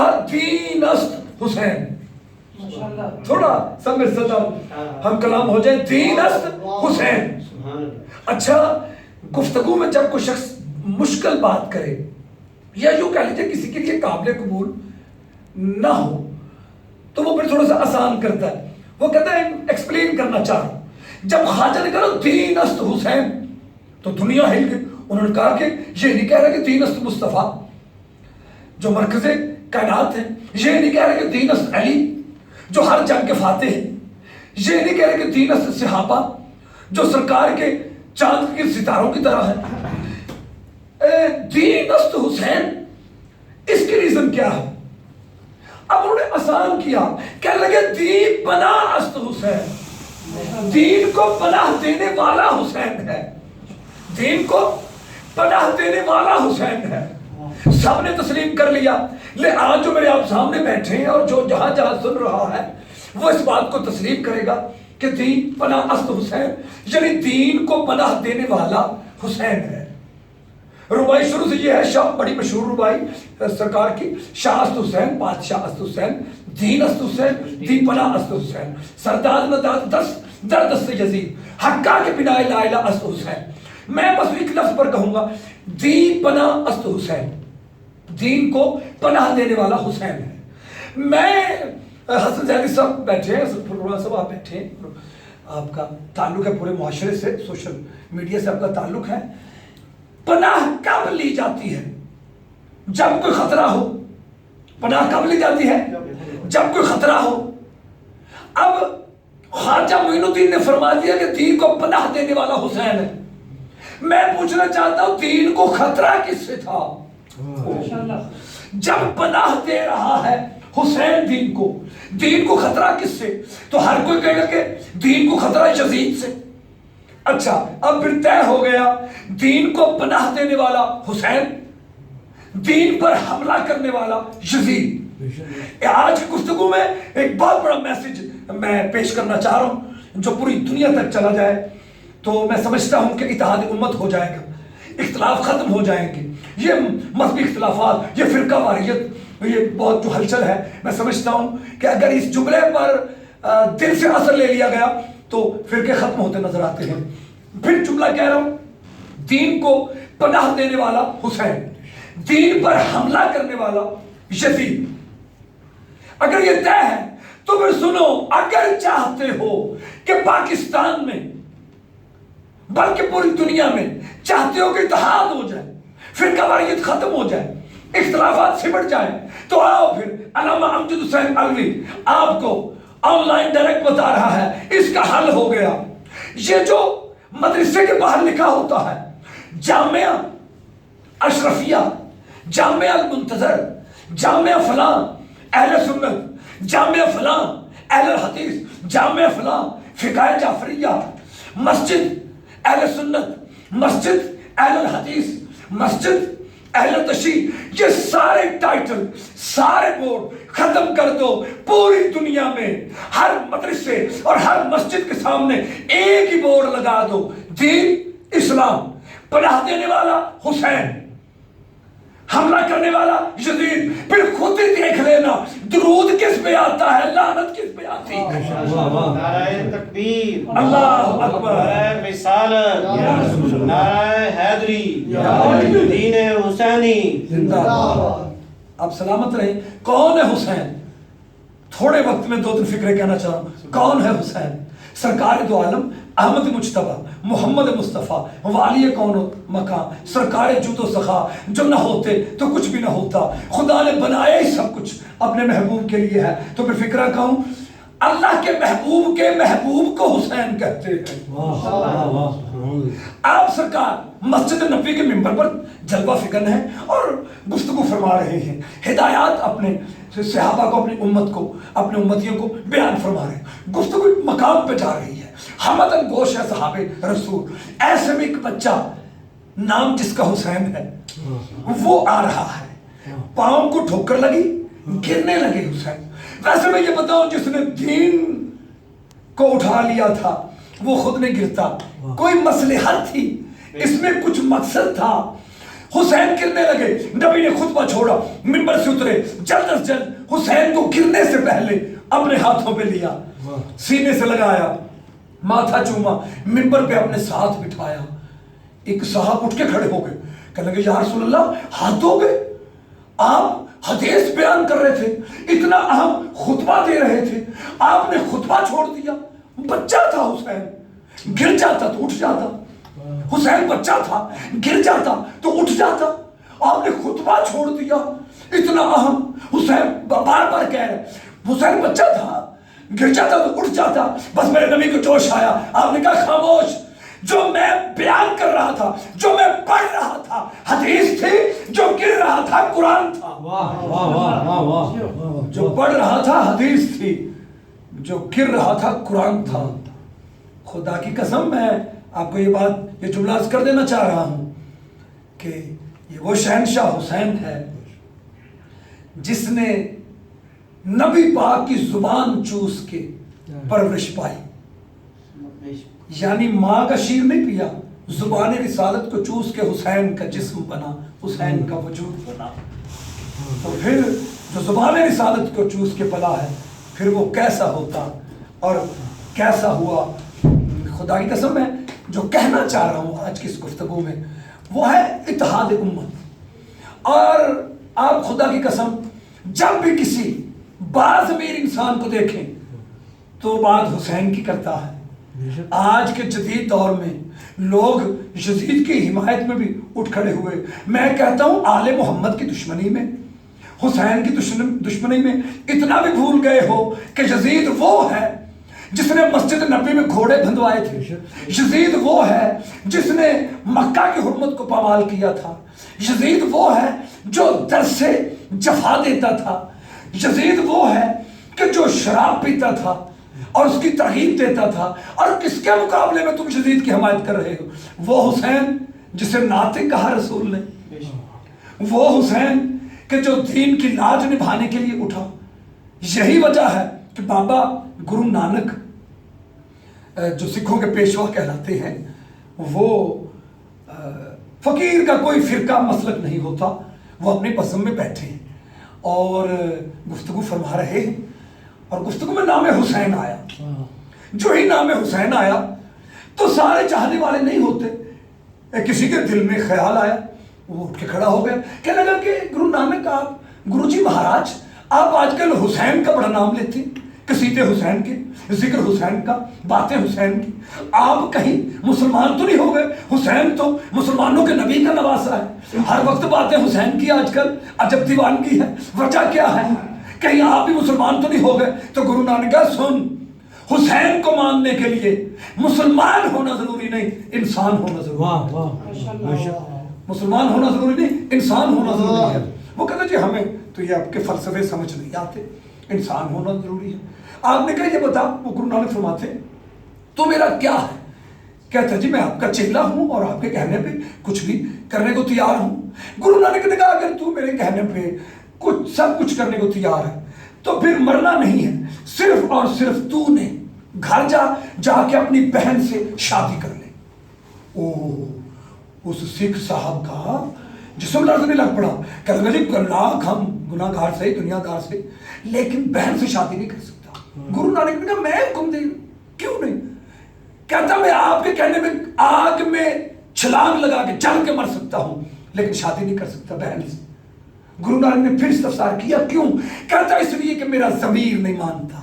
کہا دین است حسین. تھوڑا سب میں ہم کلام ہو جائیں. دین است حسین. اچھا گفتگو میں جب کوئی شخص مشکل بات کرے یا یوں کہہ لیجیے کسی کے لیے قابل قبول نہ ہو تو وہ پھر تھوڑا سا آسان کرتا ہے. وہ کہتا ہے ایکسپلین کرنا چاہ رہا ہوں. جب خواجہ نے کہا دین است حسین تو دنیا ہل گئی. انہوں نے کہا کہ یہ نہیں کہہ رہا کہ دین است مصطفیٰ جو مرکز کائنات ہیں, یہ نہیں کہہ رہے کہ دین است علی جو ہر جنگ کے فاتح ہیں, یہ نہیں کہہ رہے کہ دین است صحابہ جو سرکار کے چاند کے ستاروں کی طرح ہے. دین است حسین, اس کی ریزن کیا ہے؟ اب انہوں نے آسان کیا, کہنے لگے دین پناہ است حسین, دین کو پناہ دینے والا حسین ہے, دین کو پناہ دینے والا حسین ہے. سب نے تسلیم کر لیا. لے آج جو میرے آپ سامنے بیٹھے ہیں اور جو جہاں جہاں سن رہا ہے وہ اس بات کو تسلیم کرے گا کہ دین پناہ است حسین, یعنی دین کو پناہ دینے والا حسین ہے. ربائی شروع سے یہ ہے, شاہ بڑی مشہور ربائی سرکار کی, شاہ است حسین, بادشاہ است حسین, دین است حسین, دین پناہ است حسین, سرداد نداد دست در دست یزید, حقا کے بنا لا الہ است حسین. میں بس ایک لفظ پر کہوں گا, دین پناہ است حسین, دین کو پناہ دینے والا حسین ہے. میں حسن زیدی صاحب بیٹھے ہیں, صاحب آپ بیٹھے ہیں, آپ کا تعلق ہے پورے معاشرے سے, سوشل میڈیا سے آپ کا تعلق ہے. پناہ کب لی جاتی ہے؟ جب کوئی خطرہ ہو. پناہ کب لی جاتی ہے؟ جب کوئی خطرہ ہو. اب خواجہ معین الدین نے فرما دیا کہ دین کو پناہ دینے والا حسین ہے. میں پوچھنا چاہتا ہوں دین کو خطرہ کس سے تھا؟ جب پناہ دے رہا ہے حسین دین کو خطرہ کس سے؟ تو ہر کوئی کہے گا کہ دین کو خطرہ یزید سے. اچھا اب پھر طے ہو گیا, دین کو پناہ دینے والا حسین, دین پر حملہ کرنے والا یزید. آج کی گفتگو میں ایک بہت بڑا میسج میں پیش کرنا چاہ رہا ہوں جو پوری دنیا تک چلا جائے تو میں سمجھتا ہوں کہ اتحاد امت ہو جائے گا, اختلاف ختم ہو جائیں گے. یہ مذہبی اختلافات, یہ فرقہ واریت, یہ بہت جو ہلچل ہے, میں سمجھتا ہوں کہ اگر اس جملے پر دل سے اثر لے لیا گیا تو فرقے ختم ہوتے نظر آتے ہیں. پھر جملہ کہہ رہا ہوں, دین کو پناہ دینے والا حسین, دین پر حملہ کرنے والا یزید. اگر یہ طے ہے تو پھر سنو, اگر چاہتے ہو کہ پاکستان میں بلکہ پوری دنیا میں چاہتے ہو کہ اتحاد ہو جائے, فرقہ واریت ختم ہو جائے, اختلافات سمٹ جائیں, تو آؤ پھر علامہ امجد حسین علوی آپ کو آن لائن ڈائریکٹ بتا رہا ہے, اس کا حل ہو گیا. یہ جو مدرسے کے باہر لکھا ہوتا ہے جامعہ اشرفیہ, جامعہ المنتظر, جامعہ فلاں اہل سنت, جامعہ فلاں اہل الحدیث, جامعہ فلاں فقہ جعفریہ, مسجد اہل سنت, مسجد اہل الحدیث, مسجد اہل تشیع, یہ سارے ٹائٹل, سارے بورڈ ختم کر دو. پوری دنیا میں ہر مدرسے اور ہر مسجد کے سامنے ایک ہی بورڈ لگا دو, دین اسلام, پناہ دینے والا حسین, حملہ کرنے والا یزید. پھر خود ہی دیکھ لینا درود کس پہ آتا ہے, لعنت کس پہ آتی ہے. نعرہ تکبیر, اللہ اکبر, نعرہ رسالت, نعرہ حیدری, دین حسینی زندہ باد. آپ سلامت رہیں. کون ہے حسین؟ تھوڑے وقت میں 2-3 فکرے کہنا چاہ رہا ہوں. کون ہے حسین؟ سرکار دو عالم احمد مجتبیٰ محمد مصطفیٰ والی کون مقام, سرکار جود و سخا, جو نہ ہوتے تو کچھ بھی نہ ہوتا. خدا نے بنایا ہی سب کچھ اپنے محبوب کے لیے ہے. تو پھر فکرہ کہوں, اللہ کے محبوب کو حسین کہتے ہیں. آپ سرکار مسجد نبوی کے ممبر پر جلوہ فکن ہیں اور گفتگو فرما رہے ہیں, ہدایات اپنے صحابہ کو, اپنی امت کو, اپنے امتیوں کو بیان فرما رہے ہیں. گفتگو مقام پہ جا رہی ہے, ہمدن گوش ہے صحابہ رسول. ایسے میں ایک بچہ نام جس کا حسین ہے وہ آ رہا ہے, پاؤں کو ٹھوکر لگی, گرنے لگے حسین. ویسے میں یہ بتاؤں جس نے دین کو اٹھا لیا تھا وہ خود نہیں گرتا, کوئی مصلحت تھی, اس میں کچھ مقصد تھا. حسین گرنے لگے، نبی نے خطبہ چھوڑا، منبر سے اترے، جلد از جلد حسین کو گرنے سے پہلے اپنے ہاتھوں پہ لیا، سینے سے لگایا، ماتھا چوما، منبر پہ اپنے ساتھ بٹھایا۔ ایک صاحب اٹھ کے کھڑے ہو گئے، کہنے لگے یا رسول اللہ ہاتھ دھو گئے؟ آپ حدیث بیان کر رہے تھے، اتنا اہم خطبہ دے رہے تھے، آپ نے خطبہ چھوڑ دیا۔ بچہ تھا حسین، گر جاتا تو اٹھ جاتا، حسین بچہ تھا، گر جاتا تو اٹھ جاتا، آپ نے خطبہ چھوڑ دیا، اتنا اہم۔ حسین بار بار کہہ رہے، حسین بچہ تھا، گر جاتا تو اٹھ جاتا۔ بس میرے نبی کو جوش آیا، آپ نے کہا خاموش، جو میں بیان کر رہا تھا، جو میں پڑھ رہا تھا حدیث تھی، جو گر رہا تھا قرآن تھا۔ جو پڑھ رہا تھا حدیث تھی، جو گر رہا تھا قرآن تھا۔ خدا کی قسم میں آپ کو یہ بات، یہ جملہ عرض کر دینا چاہ رہا ہوں کہ یہ وہ شہنشاہ حسین ہے جس نے نبی پاک کی زبان چوس کے پرورش پائی، یعنی ماں کا شیر نہیں پیا، زبان رسالت کو چوس کے حسین کا جسم بنا، حسین کا وجود بنا۔ تو پھر جو زبان رسالت کو چوس کے پلا ہے، پھر وہ کیسا ہوتا اور کیسا ہوا۔ خدا کی قسم ہے جو کہنا چاہ رہا ہوں آج کی اس گفتگو میں وہ ہے اتحاد امت۔ اور آپ خدا کی قسم جب بھی کسی باضمیر انسان کو دیکھیں تو بات حسین کی کرتا ہے۔ آج کے جدید دور میں لوگ یزید کی حمایت میں بھی اٹھ کھڑے ہوئے۔ میں کہتا ہوں آل محمد کی دشمنی میں، حسین کی دشمنی میں اتنا بھی بھول گئے ہو کہ یزید وہ ہے جس نے مسجد نبی میں گھوڑے بندھوائے تھے، یزید وہ ہے جس نے مکہ کی حرمت کو پامال کیا تھا، یزید وہ ہے جو در سے جفا دیتا تھا، یزید وہ ہے کہ جو شراب پیتا تھا اور اس کی ترغیب دیتا تھا۔ اور کس کے مقابلے میں تم یزید کی حمایت کر رہے ہو؟ وہ حسین جسے ناطق کہا رسول نے، وہ حسین کہ جو دین کی لاج نبھانے کے لیے اٹھا۔ یہی وجہ ہے کہ بابا گرو نانک جو سکھوں کے پیشوا کہلاتے ہیں، وہ فقیر کا کوئی فرقہ مسلک نہیں ہوتا، وہ اپنے بزم میں بیٹھے ہیں اور گفتگو فرما رہے ہیں، اور گفتگو میں نام حسین آیا۔ جو ہی نام حسین آیا تو سارے چاہنے والے نہیں ہوتے، کسی کے دل میں خیال آیا، وہ اٹھ کے کھڑا ہو گیا، کہنے لگا کہ گرو نانک آپ، گرو جی مہاراج آپ آج کل حسین کا بڑا نام لیتے ہیں، قصیدے حسین کے، ذکر حسین کا، باتیں حسین کی، آپ کہیں مسلمان تو نہیں ہو گئے؟ حسین تو مسلمانوں کے نبی کا نواسا ہے، ہر وقت باتیں حسین کی آج کل عجب دیوانگی ہے، وجہ کیا ہے؟ کہیں آپ بھی مسلمان تو نہیں ہو گئے؟ تو گرو نانک کہا سن، حسین کو ماننے کے لیے مسلمان ہونا ضروری نہیں، انسان ہونا ضروری ہے۔ مسلمان ہونا ضروری نہیں، انسان ہونا ضروری ہے۔ وہ کہتا جی ہمیں تو یہ آپ کے فلسفے سمجھ نہیں آتے، انسان ہونا ضروری ہے۔ آپ نے کہا یہ بتا، وہ گرو نانک فرماتے تو میرا کیا ہے؟ کہتا جی میں آپ کا چیلا ہوں اور آپ کے کہنے پہ کچھ بھی کرنے کو تیار ہوں۔ گرو نانک نے کہا اگر تو میرے کہنے پہ سب کچھ کرنے کو تیار ہے تو پھر مرنا نہیں ہے، صرف اور صرف تو نے گھر جا کے اپنی بہن سے شادی کر لے۔ اس سکھ صاحب کا جسم لرزنے لگ پڑا، کہنے لگا جی لاکھ ہم گناہ گار سے، دنیا دار سے، لیکن بہن سے شادی نہیں کر سکتا۔ گرو نانک نے کہا میں حکم دے، کیوں نہیں؟ کہتا میں آپ کے کہنے میں آگ میں چھلانگ لگا کے جل کے مر سکتا ہوں، لیکن شادی نہیں کر سکتا بہن سے۔ گرو نانک نے پھر استفسار کیا کیوں؟ کہتا اس لیے کہ میرا ضمیر نہیں مانتا۔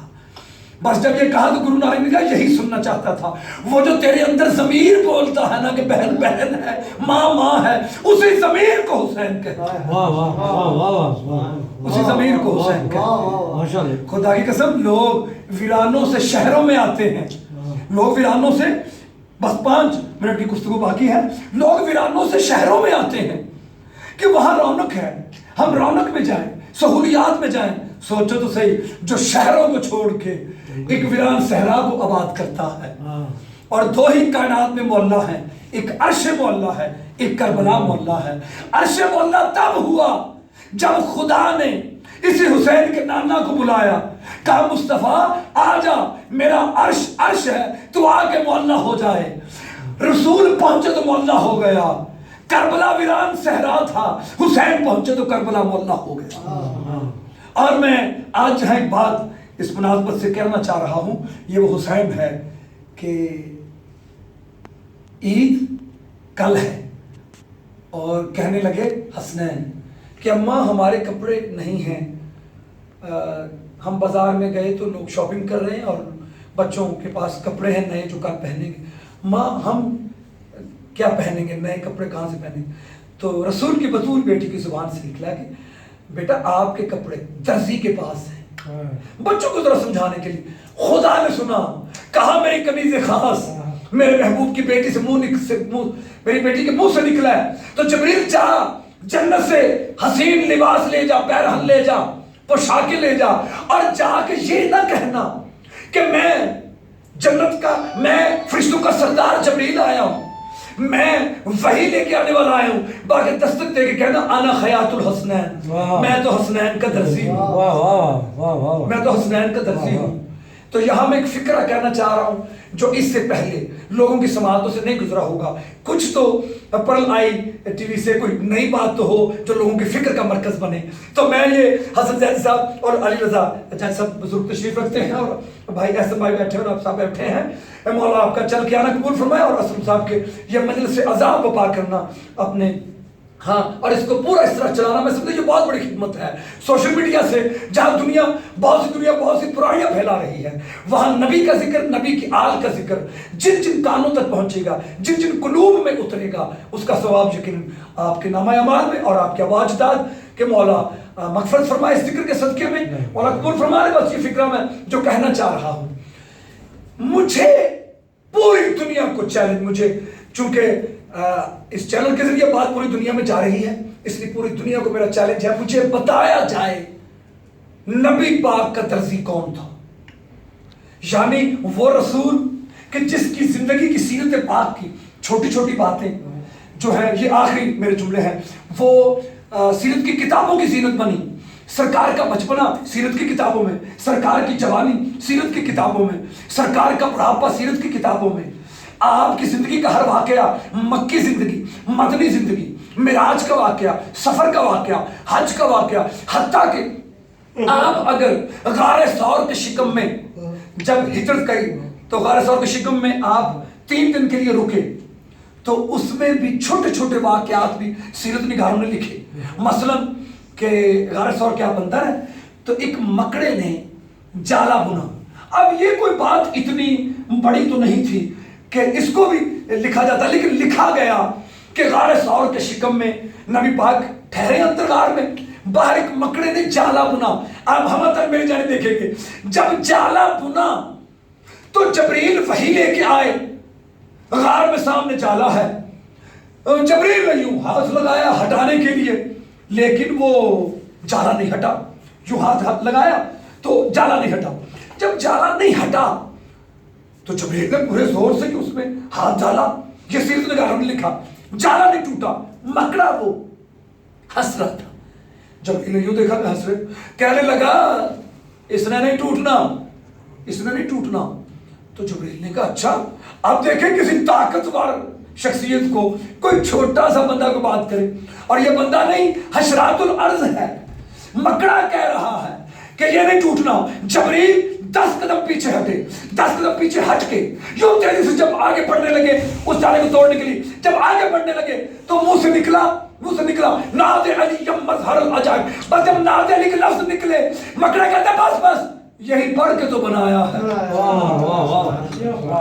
بس جب یہ کہا تو گرو نانک نے کہا یہی سننا چاہتا تھا، وہ جو تیرے اندر ضمیر بولتا ہے نا کہ بہن بہن ہے، ماں ماں ہے، اسی ضمیر کو حسین کہتا ہے، اسی ضمیر کو حسین کہتا ہے۔ خدا کی قسم لوگ ویرانوں سے شہروں میں آتے ہیں، لوگ ویرانوں سے، بس 5 منٹ کی گفتگو باقی ہے، لوگ ویرانوں سے شہروں میں آتے ہیں کہ وہاں رونق ہے، ہم رونق میں جائیں، سہولیات میں جائیں۔ سوچو تو صحیح، جو شہروں کو چھوڑ کے ایک ویران صحرا کو آباد کرتا ہے، اور 2 ہی کائنات میں معلّہ ہیں، ایک عرش معلّہ ہے، ایک کربلا معلّہ ہے۔ عرش معلّہ تب ہوا جب خدا نے اسی حسین کے نانا کو بلایا، کہا مصطفیٰ آ جا، میرا عرش ہے، تو آ کے معلّہ ہو جائے۔ رسول پہنچے تو معلّہ ہو گیا، کربلا ویران صحرا تھا، حسین پہنچے تو کربلا معلیٰ ہو گیا۔ اور میں آج جہاں ایک بات اس مناسبت سے کہنا چاہ رہا ہوں، یہ وہ حسین ہے کہ عید کل ہے اور کہنے لگے حسنین کہ اماں ہمارے کپڑے نہیں ہیں، ہم بازار میں گئے تو لوگ شاپنگ کر رہے ہیں اور بچوں کے پاس کپڑے ہیں نئے جو کل پہنیں گے، ماں ہم کیا پہنیں گے، نئے کپڑے کہاں سے پہنیں گے؟ تو رسول کی بطول بیٹی کی زبان سے نکلا کہ بیٹا آپ کے کپڑے درزی کے پاس ہیں۔ بچوں کو ذرا سمجھانے کے لیے خدا نے سنا، کہا میری قمیض خاص میرے محبوب کی بیٹی سے میری بیٹی کے منہ سے نکلا ہے، تو جبریل چاہا جنت سے حسین لباس لے جا، پیرہن لے جا، پوشاکیں لے جا، اور جا کے یہ نہ کہنا کہ میں جنت کا، میں فرشتوں کا سردار جبریل آیا ہوں، میں وحی لے کے آنے والا آیا ہوں، باقی دستک دے کے کہنا انا خیاط الحسنین، میں تو حسنین کا درزی ہوں، میں تو حسنین کا درزی ہوں۔ تو یہاں میں ایک فکرہ کہنا چاہ رہا ہوں جو اس سے پہلے لوگوں کی سماعتوں سے نہیں گزرا ہوگا، کچھ تو پرل آئی ٹی وی سے کوئی نئی بات تو ہو جو لوگوں کی فکر کا مرکز بنے۔ تو میں یہ حسن زید صاحب اور علی رضا جج صاحب بزرگ تشریف رکھتے ہیں، اور بھائی احسن بھائی بیٹھے ہیں اور آپ صاحب بیٹھے ہیں، مولا آپ کا چل کے آنا قبول فرمائے، اور اسلم صاحب کے یہ مجلس عذاب وپا کرنا اپنے، ہاں، اور اس کو پورا اس طرح چلانا، میں سمجھتا ہوں یہ بہت بڑی خدمت ہے۔ سوشل میڈیا سے جہاں دنیا بہت سی برائیاں پھیلا رہی ہے، وہاں نبی کا ذکر، نبی کی آل کا ذکر جن جن کانوں تک پہنچے گا، جن جن قلوب میں اترے گا، اس کا ثواب یقیناً آپ کے نامہ اعمال میں اور آپ کے آباء اجداد کے مولا مغفرت فرمائے اس ذکر کے صدقے میں، مولا قبول فرمائے۔ بس یہ فکرہ میں جو کہنا چاہ رہا ہوں، مجھے پوری دنیا کو چیلنج، مجھے چونکہ اس چینل کے ذریعے بات پوری دنیا میں جا رہی ہے، اس لیے پوری دنیا کو میرا چیلنج ہے، مجھے بتایا جائے نبی پاک کا درزی کون تھا، یعنی وہ رسول کہ جس کی زندگی کی سیرت پاک کی چھوٹی چھوٹی باتیں جو ہیں، یہ آخری میرے جملے ہیں، وہ سیرت کی کتابوں کی زینت بنی، سرکار کا بچپنا سیرت کی کتابوں میں، سرکار کی جوانی سیرت کی کتابوں میں، سرکار کا بڑھاپا سیرت کی کتابوں میں، آپ کی زندگی کا ہر واقعہ، مکی زندگی، مدنی زندگی، معراج کا واقعہ، سفر کا واقعہ، حج کا واقعہ، حتیٰ کہ آپ اگر غار ثور کے شکم میں جب ہجرت کی تو غار ثور کے شکم میں آپ 3 دن کے لیے رکے، تو اس میں بھی چھوٹے چھوٹے واقعات بھی سیرت نگاروں نے لکھے، مثلا کہ غار ثور کیا بندر ہے تو ایک مکڑے نے جالا بنا۔ اب یہ کوئی بات اتنی بڑی تو نہیں تھی کہ اس کو بھی لکھا جاتا، لیکن لکھا گیا کہ غار ثور کے شکم میں نبی پاک ٹھہرے اندر غار میں، باہر ایک مکڑے نے جالا بنا۔ اب ہم تک میری جانے دیکھیں گے، جب جالا بنا تو جبریل وحی لے کے آئے، غار میں سامنے جالا ہے، جبریل نے یوں ہاتھ لگایا ہٹانے کے لیے، لیکن وہ جالا نہیں ہٹا، یوں ہاتھ لگایا تو جالا نہیں ہٹا۔ جب جالا نہیں ہٹا تو جبریل نے پورے زور سے اس میں ہاتھ ڈالا، یہ سیرت نگاروں نے لکھا، جالا نہیں ٹوٹا، مکڑا وہ ہنس رہا تھا۔ جبریل نے یوں دیکھا کہ ہنس رہے، کہنے لگا اس نے نہیں ٹوٹنا، اس نے نہیں ٹوٹنا۔ تو جبریل نے کہا اچھا، اب دیکھیں کسی طاقتور شخصیت کو، کوئی چھوٹا سا بندہ کو بات کرے، اور یہ بندہ نہیں، حشرات الارض ہے، مکڑا کہہ رہا ہے کہ یہ نہیں ٹوٹنا۔ جبریل 10 قدم پیچھے ہٹے، 10 قدم پیچھے ہٹ کے یوں تیزی سے جب آگے بڑھنے لگے اس جالے کو توڑنے کے لیے، جب آگے بڑھنے لگے تو منہ سے نکلا ناد علی مظہر العجائب۔ بس جب ناد علی کے لفظ نکلے، مکڑا کہتا بس یہی پڑھ کے تو بنایا ہے،